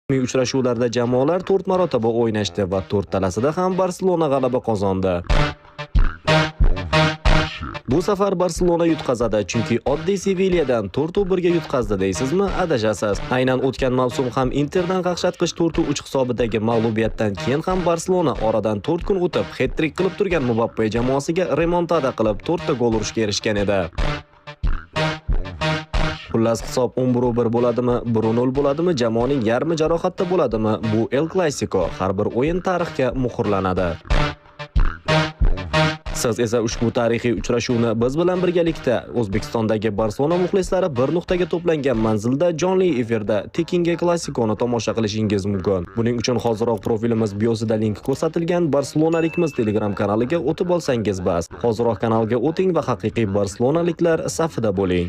Uchrashuvlarda jamoalar 4 marotaba o'ynashdi va 4 talasida ham Barselona g'alaba qozondi. Bu safar Barselona yutqazadi, chunki oddiy Sevilyadan 4-1 ga yutqazdi deysizmi? Adashasiz. Aynan o'tgan mavsum ham Interdan qaqshatqich 4-3 hisobidagi mag'lubiyatdan keyin ham Barselona oradan 4 kun o'tib hat-trick qilib turgan Mbappe jamoasiga remontada qilib 4 ta gol urishga erishgan edi. Xullas hisob 11-1 bo'ladimi, 1-0 bo'ladimi, jamoaning yarmi jarohatda bo'ladimi? Bu El Clasico, har bir o'yin tarixga muhrlanadi. Siz esa ushbu tarixiy uchrashuvni biz bilan birgalikda O'zbekistondagi Barselona muxlislari bir nuqtaga to'plangan manzilda jonli efirda Tekinga Clasico'ni tomosha qilishingiz mumkin. Buning uchun hoziroq profilimiz biosida link ko'rsatilgan Barselonalikmiz Telegram kanaliga o'tib olsangiz bas. Hoziroq kanalga o'ting va haqiqiy barselonaliklar safida bo'ling.